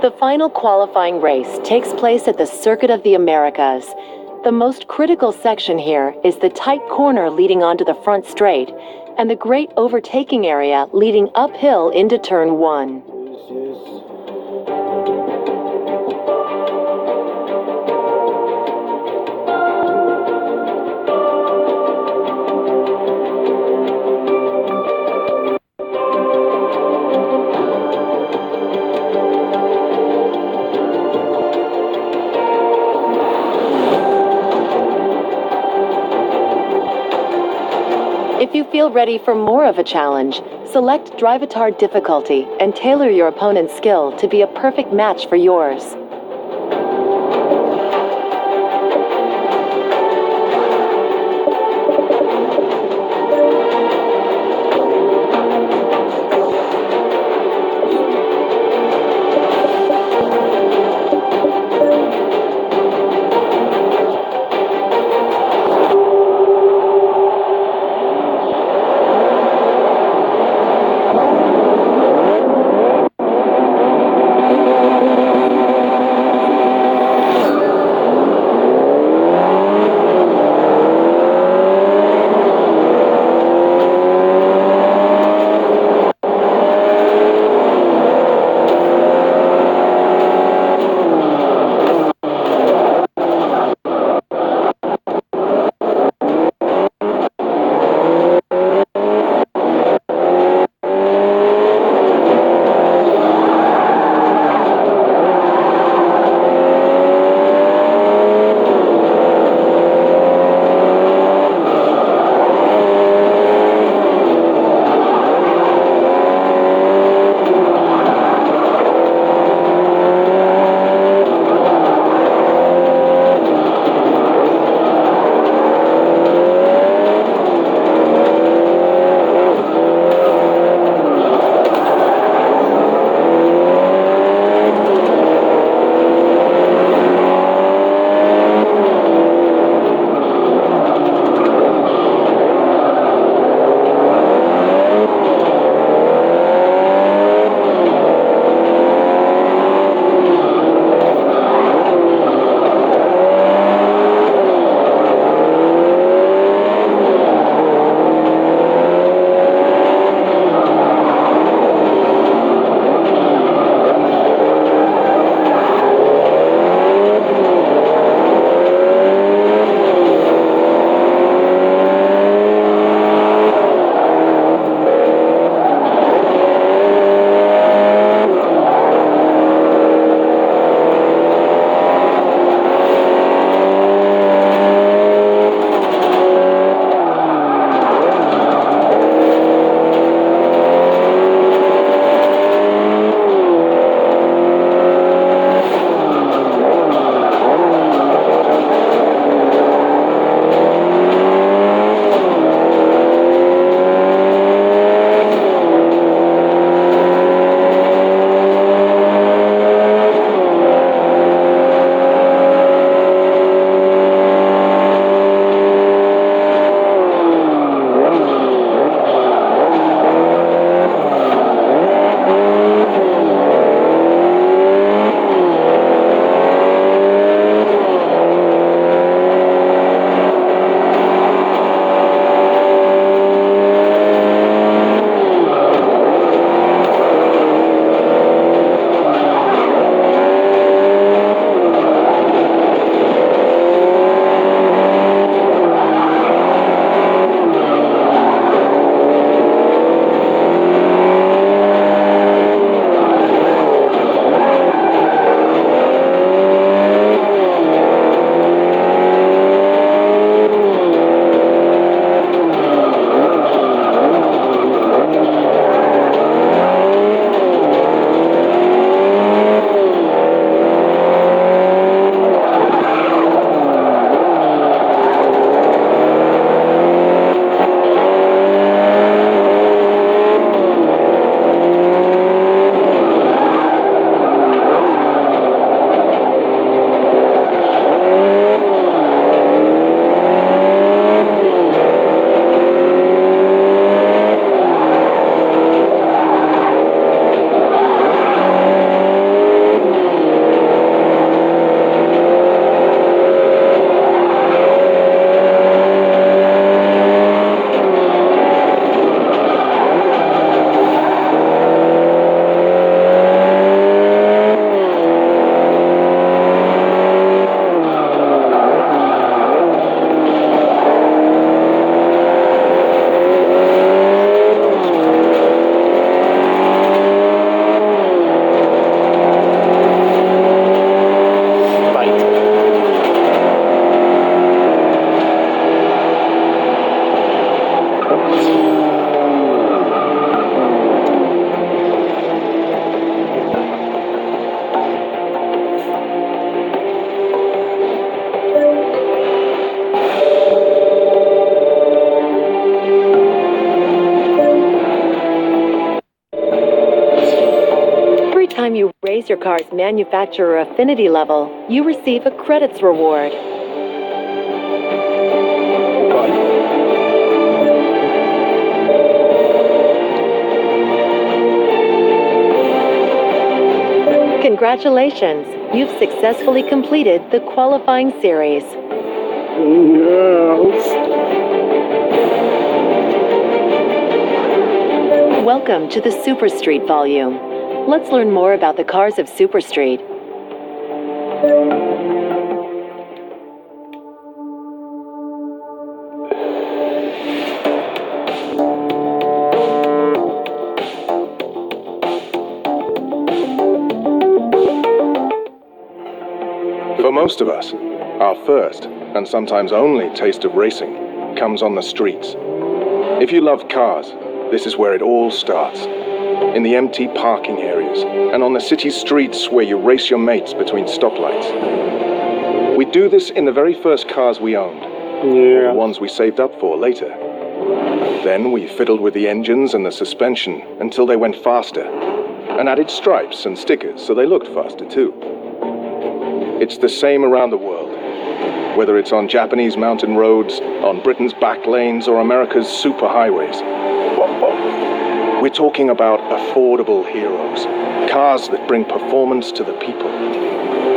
The final qualifying race takes place at the Circuit of the Americas. The most critical section here is the tight corner leading onto the front straight and the great overtaking area leading uphill into turn 1. If you feel ready for more of a challenge, select Drivatar difficulty and tailor your opponent's skill to be a perfect match for yours. time you raise your car's manufacturer affinity level, you receive a credits reward. Congratulations! You've successfully completed the qualifying series. Yes. Welcome to the Super Street volume. Let's learn more about the cars of Super Street. For most of us, our first, and sometimes only, taste of racing comes on the streets. If you love cars, this is where it all starts. In the empty parking areas, and on the city streets where you race your mates between stoplights. We do this in the very first cars we owned. The ones we saved up for later. Then we fiddled with the engines and the suspension until they went faster, and added stripes and stickers so they looked faster too. It's the same around the world, whether it's on Japanese mountain roads, on Britain's back lanes, or America's superhighways. We're talking about affordable heroes, cars that bring performance to the people.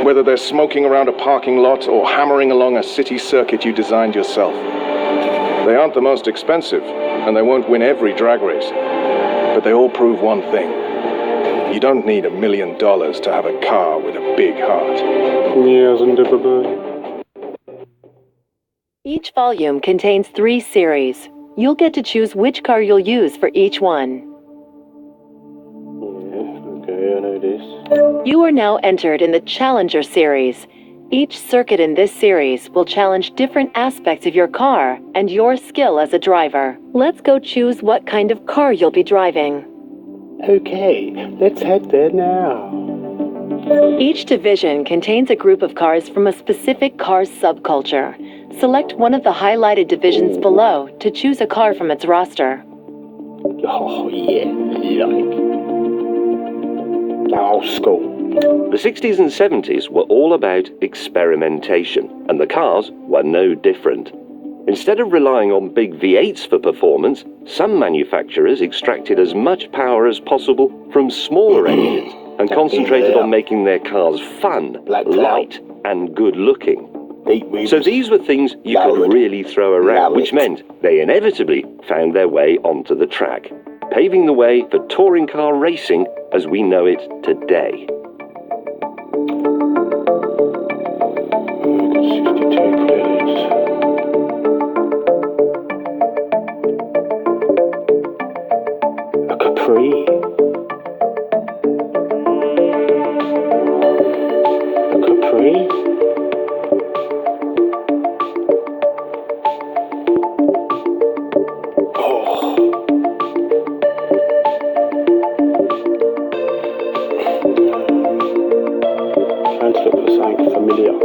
Whether they're smoking around a parking lot or hammering along a city circuit you designed yourself. They aren't the most expensive, and they won't win every drag race, but they all prove one thing. You don't need $1 million to have a car with a big heart. Each volume contains 3 series. You'll get to choose which car you'll use for each one. Okay, I know this. You are now entered in the Challenger series. Each circuit in this series will challenge different aspects of your car and your skill as a driver. Let's go choose what kind of car you'll be driving. Okay, let's head there now. Each division contains a group of cars from a specific car's subculture. Select one of the highlighted divisions below to choose a car from its roster. Oh, yeah, like. Old school. The 60s and 70s were all about experimentation, and the cars were no different. Instead of relying on big V8s for performance, some manufacturers extracted as much power as possible from smaller engines and concentrated on making their cars fun, light, and good-looking. So these were things you could really throw around, which meant they inevitably found their way onto the track, paving the way for touring car racing as we know it today. 62 credits. A Capri. A Capri? Trying to look for something familiar.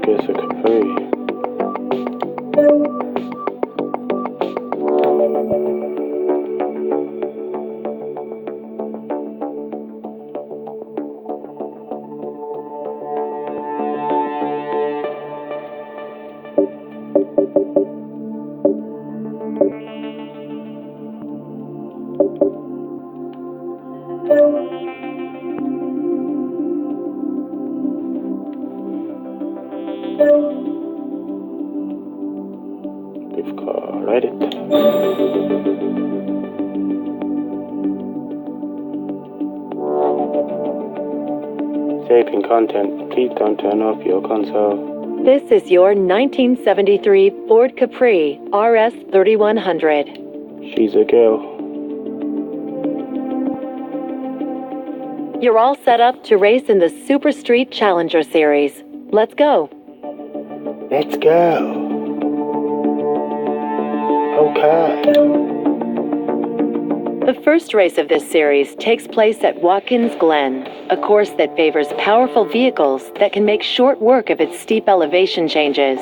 Guess a Capri. We've got Reddit. Saving content. Please don't turn off your console. This is your 1973 Ford Capri RS 3100. She's a girl. You're all set up to race in the Super Street Challenger Series. Let's go. Let's go. Okay. The first race of this series takes place at Watkins Glen, a course that favors powerful vehicles that can make short work of its steep elevation changes.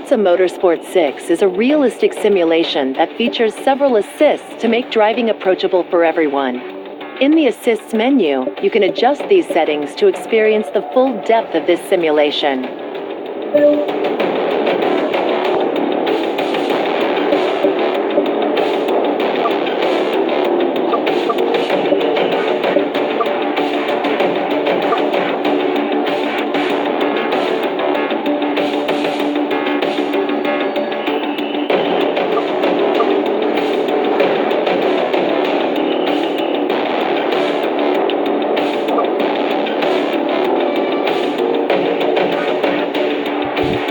FORZA Motorsport 6 is a realistic simulation that features several assists to make driving approachable for everyone. In the Assists menu, you can adjust these settings to experience the full depth of this simulation.